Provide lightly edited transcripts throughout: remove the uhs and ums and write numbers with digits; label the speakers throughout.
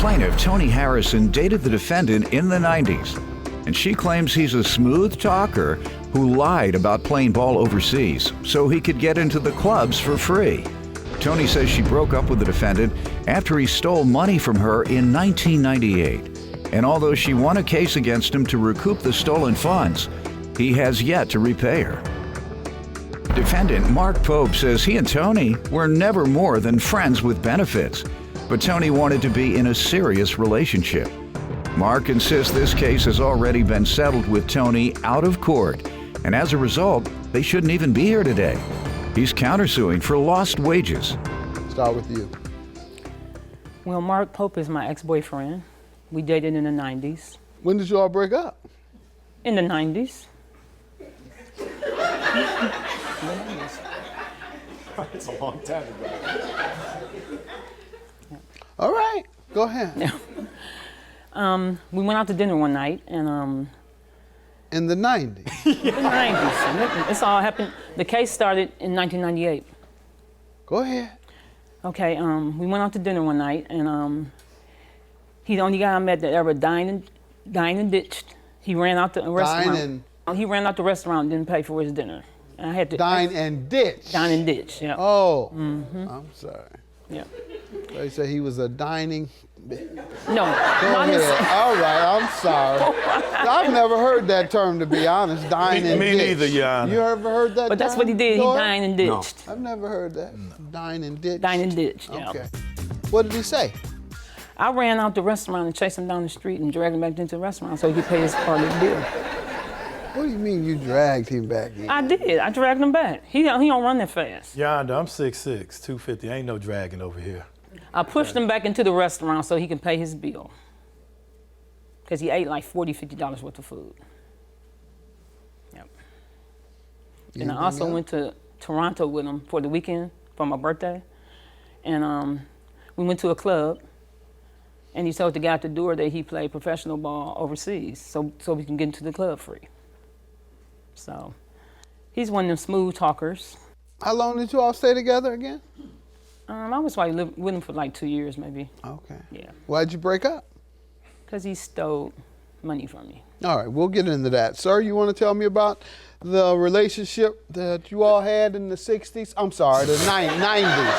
Speaker 1: plaintiff, Tony Harrison, dated the defendant in the 90s, and she claims he's a smooth talker who lied about playing ball overseas so he could get into the clubs for free. Tony says she broke up with the defendant after he stole money from her in 1998. And although she won a case against him to recoup the stolen funds, he has yet to repay her. Defendant Mark Pope says he and Tony were never more than friends with benefits, but Tony wanted to be in a serious relationship. Mark insists this case has already been settled with Tony out of court, and as a result, they shouldn't even be here today. He's countersuing for lost wages.
Speaker 2: Start with you.
Speaker 3: Well, Mark Pope is my ex-boyfriend. We dated in the 90s.
Speaker 2: When did you all break up?
Speaker 3: In the 90s.
Speaker 4: It's a long time ago.
Speaker 2: All right, go ahead.
Speaker 3: We went out to dinner one night, and
Speaker 2: In the 90s?
Speaker 3: the 90s. This all happened. The case started in 1998.
Speaker 2: Go ahead.
Speaker 3: Okay, we went out to dinner one night, and he's the only guy I met that ever dined and ditched. He ran out the restaurant. He ran out the restaurant and didn't pay for his dinner. And I had to
Speaker 2: Dine and ditch?
Speaker 3: Dine and ditch, yeah.
Speaker 2: Oh, I'm sorry.
Speaker 3: Yeah.
Speaker 2: They say he was a dining.
Speaker 3: No.
Speaker 2: Go ahead. All right, I'm sorry. I've never heard that term, to be honest. Dine and ditch.
Speaker 4: Me neither, Your Honor.
Speaker 2: You ever heard that?
Speaker 3: But that's what he did. He dined and ditched.
Speaker 2: I've never heard that. Dine and ditch.
Speaker 3: Dine and ditch, yeah.
Speaker 2: Okay. What did he say?
Speaker 3: I ran out the restaurant and chased him down the street and dragged him back into the restaurant so he could pay his part of the bill.
Speaker 2: What do you mean you dragged him back in?
Speaker 3: I did. I dragged him back. He don't run that fast.
Speaker 4: Your Honor, I'm 6'6", 250. Ain't no dragging over here.
Speaker 3: I pushed him back into the restaurant so he can pay his bill. Because he ate like $40, $50 worth of food. Yep. And I also went to Toronto with him for the weekend for my birthday. And we went to a club. And he told the guy at the door that he played professional ball overseas so we can get into the club free. So he's one of them smooth talkers.
Speaker 2: How long did you all stay together again?
Speaker 3: I was like with him for like 2 years maybe.
Speaker 2: Okay.
Speaker 3: Yeah.
Speaker 2: Why'd you break up?
Speaker 3: Because he stole money from me.
Speaker 2: All right, we'll get into that. Sir, you want to tell me about the relationship that you all had in the 60s? I'm sorry, the 90s.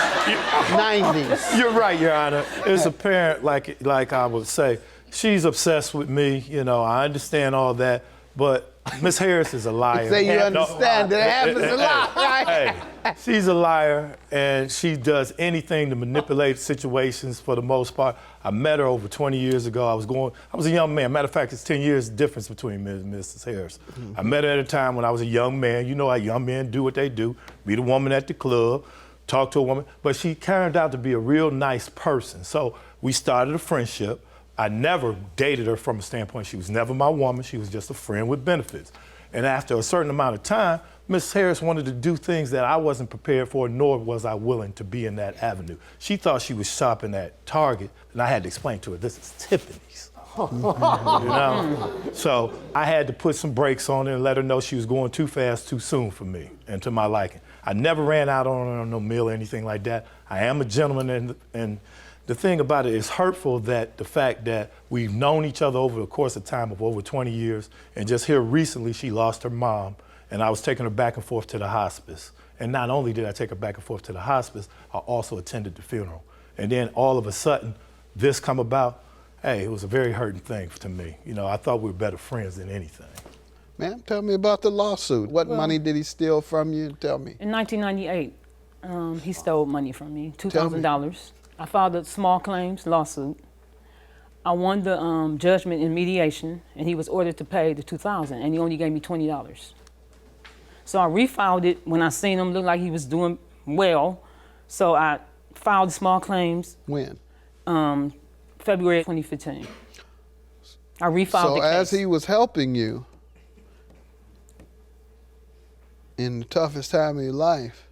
Speaker 2: 90s.
Speaker 4: You're right, Your Honor. It's apparent, like I would say, she's obsessed with me. You know, I understand all that, but Miss Harris is a liar.
Speaker 2: Say you understand that it happens a lot, right?
Speaker 4: Hey, she's a liar, and she does anything to manipulate situations for the most part. I met her over 20 years ago. I was a young man. Matter of fact, it's 10 years difference between me and Mrs. Harris. I met her at a time when I was a young man. You know how young men do what they do. Meet a woman at the club, talk to a woman. But she turned out to be a real nice person. So we started a friendship. I never dated her from a standpoint. She was never my woman. She was just a friend with benefits. And after a certain amount of time, Miss Harris wanted to do things that I wasn't prepared for, nor was I willing to be in that avenue. She thought she was shopping at Target, and I had to explain to her, this is Tiffany's. You know? So I had to put some brakes on her and let her know she was going too fast, too soon for me and to my liking. I never ran out on her on no meal or anything like that. I am a gentleman, and the thing about it is hurtful that the fact that we've known each other over the course of time of over 20 years, and just here recently she lost her mom, and I was taking her back and forth to the hospice. And not only did I take her back and forth to the hospice, I also attended the funeral. And then all of a sudden, this come about. Hey, it was a very hurting thing to me. You know, I thought we were better friends than anything.
Speaker 2: Ma'am, tell me about the lawsuit. What money did he steal from you? Tell me.
Speaker 3: In 1998, he stole money from me, $2,000. I filed a small claims lawsuit. I won the judgment in mediation, and he was ordered to pay the $2,000, and he only gave me $20. So I refiled it when I seen him look like he was doing well. So I filed small claims.
Speaker 2: When?
Speaker 3: February 2015. I refiled the case.
Speaker 2: So as he was helping you in the toughest time of your life,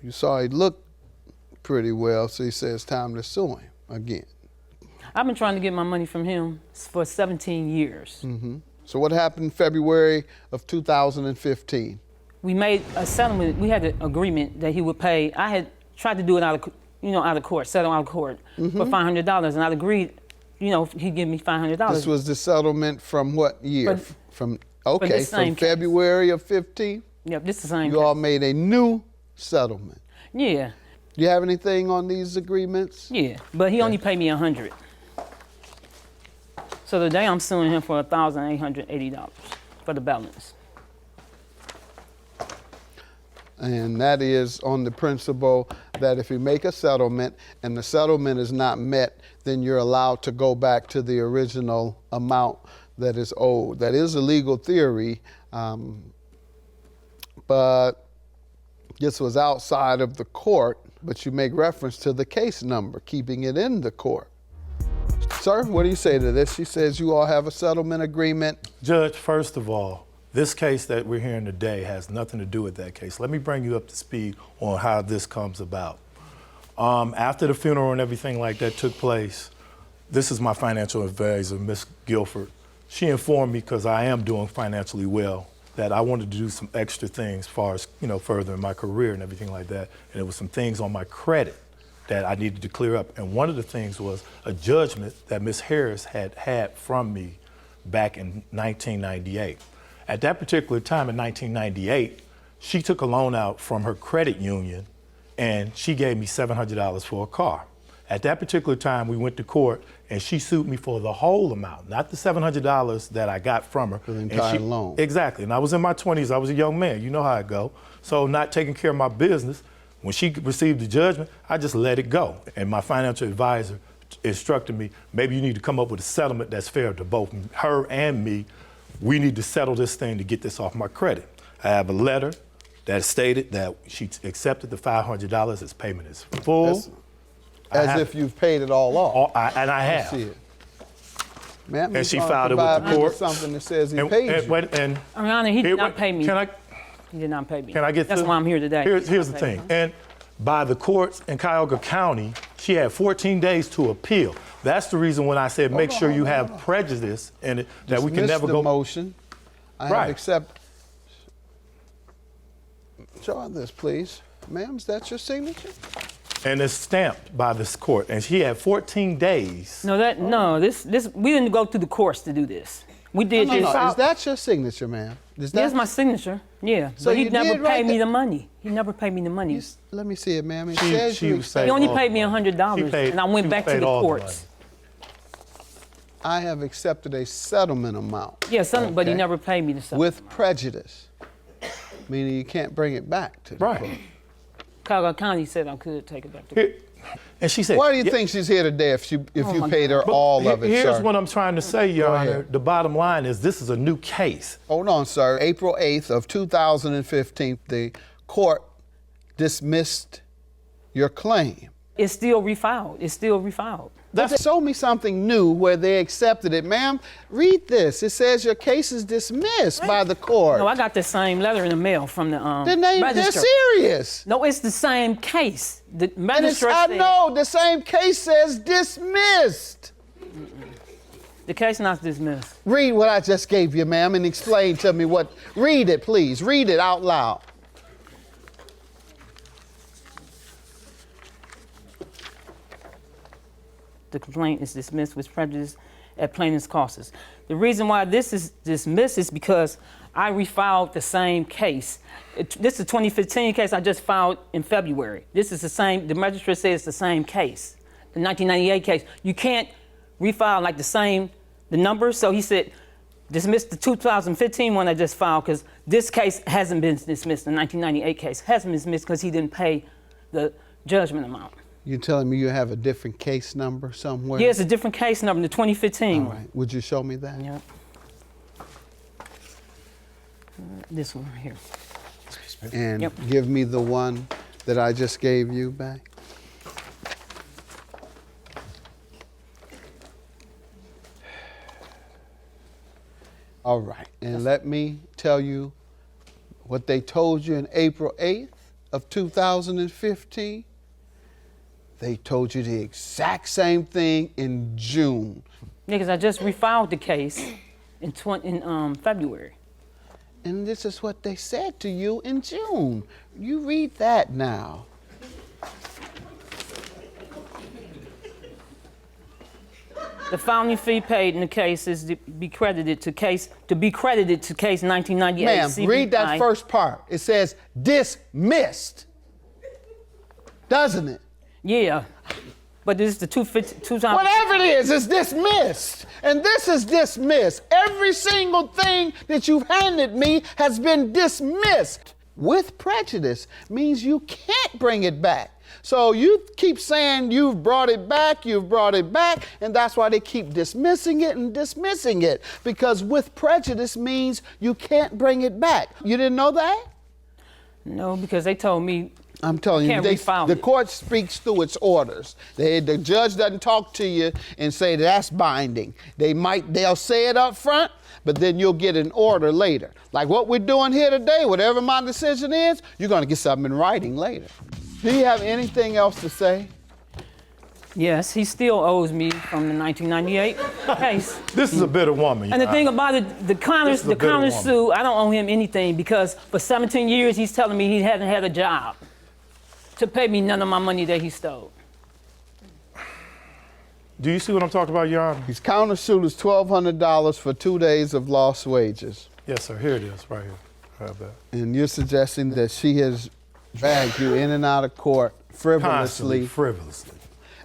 Speaker 2: you saw he looked pretty well, so he said it's time to sue him again.
Speaker 3: I've been trying to get my money from him for 17 years.
Speaker 2: Mm-hmm. So what happened in February of 2015?
Speaker 3: We made a settlement. We had an agreement that he would pay. I had tried to do it out of out of court, settle out of court for $500, and I'd agreed, he'd give me $500.
Speaker 2: This was the settlement from what year? From February of 15?
Speaker 3: Yep, this is the same
Speaker 2: You
Speaker 3: case.
Speaker 2: all made a new settlement.
Speaker 3: Yeah,
Speaker 2: You have anything on these agreements?
Speaker 3: yeah, but he only paid me $100. So today I'm suing him for $1,880 for the balance.
Speaker 2: And that is on the principle that if you make a settlement and the settlement is not met, then you're allowed to go back to the original amount that is owed. That is a legal theory, but this was outside of the court, but you make reference to the case number, keeping it in the court. Sir, what do you say to this? She says you all have a settlement agreement.
Speaker 4: Judge, first of all, this case that we're hearing today has nothing to do with that case. Let me bring you up to speed on how this comes about. After the funeral and everything like that took place, this is my financial advisor, Miss Guilford. She informed me, because I am doing financially well, that I wanted to do some extra things as far as, further in my career and everything like that. And there was some things on my credit that I needed to clear up. And one of the things was a judgment that Miss Harris had from me back in 1998. At that particular time in 1998, she took a loan out from her credit union and she gave me $700 for a car. At that particular time, we went to court and she sued me for the whole amount, not the $700 that I got from her.
Speaker 2: For the entire loan.
Speaker 4: Exactly, and I was in my 20s, I was a young man, you know how it go. So not taking care of my business, when she received the judgment, I just let it go. And my financial advisor instructed me, maybe you need to come up with a settlement that's fair to both her and me. We need to settle this thing to get this off my credit. I have a letter that stated that she accepted the $500 as payment is full.
Speaker 2: As if you've paid it all off.
Speaker 4: And I have.
Speaker 2: See it. Ma'am,
Speaker 4: And she
Speaker 2: you're
Speaker 4: filed it
Speaker 2: gonna
Speaker 4: with the
Speaker 2: provide me
Speaker 4: court.
Speaker 2: Something that says he paid you.
Speaker 4: And
Speaker 3: Your Honor, he did not
Speaker 4: wait,
Speaker 3: pay me.
Speaker 4: Can I?
Speaker 3: He did not pay me.
Speaker 4: Can I get
Speaker 3: That's
Speaker 4: through?
Speaker 3: why I'm here today.
Speaker 4: Here's the thing. And by the courts in Cuyahoga County, she had 14 days to appeal. That's the reason when I said make sure you have prejudice in it, that we can never
Speaker 2: the
Speaker 4: go.
Speaker 2: motion. I
Speaker 4: Right.
Speaker 2: have accept. Show her this, please. Ma'am, is that your signature?
Speaker 4: And it's stamped by this court. And she had 14 days.
Speaker 3: This we didn't go through the courts to do this. We did
Speaker 2: No,
Speaker 3: this.
Speaker 2: no. Is that your signature, ma'am? Is that?
Speaker 3: Here's my signature. Yeah,
Speaker 2: So
Speaker 3: but he
Speaker 2: you
Speaker 3: never
Speaker 2: did write
Speaker 3: paid me
Speaker 2: that-
Speaker 3: the money. He never paid me the money.
Speaker 2: Let me see it, ma'am. It
Speaker 4: She
Speaker 2: says you
Speaker 4: was
Speaker 2: accept-
Speaker 4: saying-
Speaker 3: He only
Speaker 4: all
Speaker 3: paid
Speaker 4: the
Speaker 3: me
Speaker 4: money.
Speaker 3: $100,
Speaker 4: She paid-
Speaker 3: and I went
Speaker 4: she
Speaker 3: back to
Speaker 4: paid
Speaker 3: the
Speaker 4: all the
Speaker 3: courts.
Speaker 2: I have accepted a settlement amount.
Speaker 3: Yeah, but he
Speaker 2: Okay.
Speaker 3: never paid me the settlement.
Speaker 2: With prejudice, meaning you can't bring it back to the
Speaker 4: Right.
Speaker 2: court.
Speaker 3: Cuyahoga County said I could take it back to court.
Speaker 4: Here- And she said,
Speaker 2: Why do you
Speaker 4: yeah,
Speaker 2: think she's here today if you
Speaker 3: my
Speaker 2: paid her
Speaker 4: but
Speaker 2: all of it,
Speaker 4: Here's
Speaker 2: sir?
Speaker 4: what I'm trying to say, Your
Speaker 2: Go
Speaker 4: Honor.
Speaker 2: ahead.
Speaker 4: The bottom line is this is a new case.
Speaker 2: Hold on, sir. April 8th of 2015, the court dismissed your claim.
Speaker 3: It's still refiled. It's still refiled.
Speaker 2: Show me something new where they accepted it. Ma'am, read this. It says your case is dismissed by the court.
Speaker 3: No, I got the same letter in the mail from the
Speaker 2: They're
Speaker 3: magistrate.
Speaker 2: serious.
Speaker 3: No, it's the same case. The
Speaker 2: And
Speaker 3: magistrate
Speaker 2: I
Speaker 3: said
Speaker 2: know the same case says dismissed.
Speaker 3: the case not dismissed.
Speaker 2: Read what I just gave you, ma'am, and explain to me what. Read it, please. Read it out loud.
Speaker 3: The complaint is dismissed with prejudice at plaintiff's costs. The reason why this is dismissed is because I refiled the same case. This is a 2015 case I just filed in February. This is the same, the magistrate says it's the same case, the 1998 case. You can't refile like the numbers, so he said dismiss the 2015 one I just filed because this case hasn't been dismissed, the 1998 case hasn't been dismissed because he didn't pay the judgment amount.
Speaker 2: You're telling me you have a different case number somewhere?
Speaker 3: Yeah, it's a different case number, the 2015
Speaker 2: All
Speaker 3: one.
Speaker 2: right. Would you show me that?
Speaker 3: Yep. This one right here.
Speaker 2: And
Speaker 3: Yep.
Speaker 2: give me the one that I just gave you back. All right. And let me tell you what they told you in April 8th of 2015. They told you the exact same thing in June.
Speaker 3: Yeah, because I just refiled the case in February.
Speaker 2: And this is what they said to you in June. You read that now.
Speaker 3: The filing fee paid in the case is to be credited to case 1998.
Speaker 2: Ma'am,
Speaker 3: CBI.
Speaker 2: read that first part. It says dismissed, doesn't it?
Speaker 3: Yeah, but this is the 2000.
Speaker 2: Whatever it is, it's dismissed. And this is dismissed. Every single thing that you've handed me has been dismissed. With prejudice means you can't bring it back. So you keep saying you've brought it back, and that's why they keep dismissing it and dismissing it. Because with prejudice means you can't bring it back. You didn't know that?
Speaker 3: No, because they told me.
Speaker 2: I'm telling you, the court speaks through its orders. The judge doesn't talk to you and say that's binding. They'll say it up front, but then you'll get an order later. Like what we're doing here today, whatever my decision is, you're gonna get something in writing later. Do you have anything else to say?
Speaker 3: Yes, he still owes me from the 1998 case.
Speaker 4: This is a bitter woman.
Speaker 3: And the thing about it, the countersue, I don't owe him anything because for 17 years he's telling me he hasn't had a job to pay me none of my money that he stole.
Speaker 4: Do you see what I'm talking about, Your Honor?
Speaker 2: His countersuit is $1,200 for 2 days of lost wages.
Speaker 4: Yes, sir. Here it is, right here. Right about.
Speaker 2: And you're suggesting that she has dragged you in and out of court frivolously.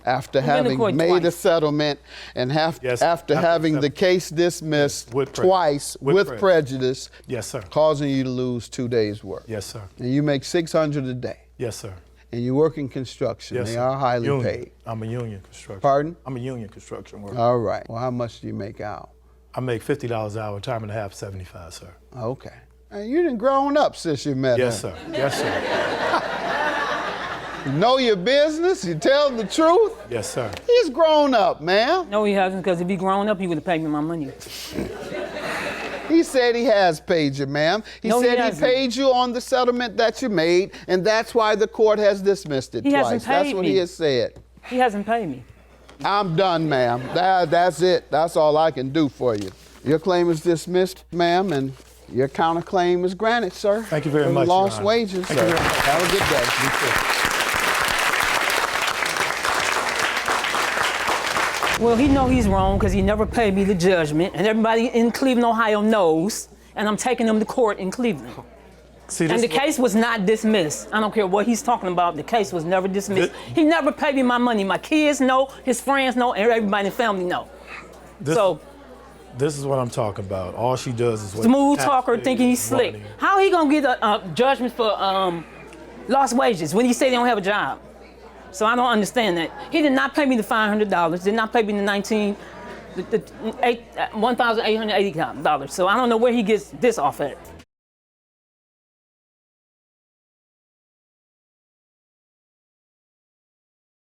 Speaker 2: After having made a settlement and after having the case dismissed twice with prejudice.
Speaker 4: Yes, sir.
Speaker 2: Causing you to lose 2 days' work.
Speaker 4: Yes, sir.
Speaker 2: And you make $600 a day.
Speaker 4: Yes, sir.
Speaker 2: And you work in construction.
Speaker 4: Yes,
Speaker 2: they
Speaker 4: sir.
Speaker 2: are highly
Speaker 4: union.
Speaker 2: paid.
Speaker 4: I'm a union construction.
Speaker 2: Pardon?
Speaker 4: I'm a union construction worker.
Speaker 2: All right. Well, how much do you make out?
Speaker 4: I make $50 an hour, time and a half, 75, sir.
Speaker 2: Okay. And you done grown up since you met
Speaker 4: Yes,
Speaker 2: her.
Speaker 4: sir. Yes, sir.
Speaker 2: You know your business. You tell the truth.
Speaker 4: Yes, sir.
Speaker 2: He's grown up, man.
Speaker 3: No, he hasn't, because if he grown up, he would have paid me my money.
Speaker 2: He said he has paid you, ma'am. He said he
Speaker 3: hasn't.
Speaker 2: paid you on the settlement that you made, and that's why the court has dismissed it
Speaker 3: He
Speaker 2: twice.
Speaker 3: hasn't paid
Speaker 2: That's what
Speaker 3: me.
Speaker 2: he has said.
Speaker 3: He hasn't paid me.
Speaker 2: I'm done, ma'am. That's it. That's all I can do for you. Your claim is dismissed, ma'am, and your counterclaim is granted, sir.
Speaker 4: Thank you very
Speaker 2: for
Speaker 4: much,
Speaker 2: the lost
Speaker 4: Your Honor.
Speaker 2: wages,
Speaker 4: Thank
Speaker 2: sir.
Speaker 4: you very much.
Speaker 2: Have a good day.
Speaker 4: You too.
Speaker 3: Well, he know he's wrong because he never paid me the judgment, and everybody in Cleveland, Ohio knows, and I'm taking him to court in Cleveland.
Speaker 4: See,
Speaker 3: And the case was not dismissed. I don't care what he's talking about. The case was never dismissed. He never paid me my money. My kids know, his friends know, and everybody in the family know.
Speaker 4: This is what I'm talking about. All she does is
Speaker 3: Smooth talker thinking he's slick.
Speaker 4: money.
Speaker 3: How he gonna get a judgment for lost wages when he say they don't have a job? So I don't understand that. He did not pay me the $500. Did not pay me the $1,880. So I don't know where he gets this off at.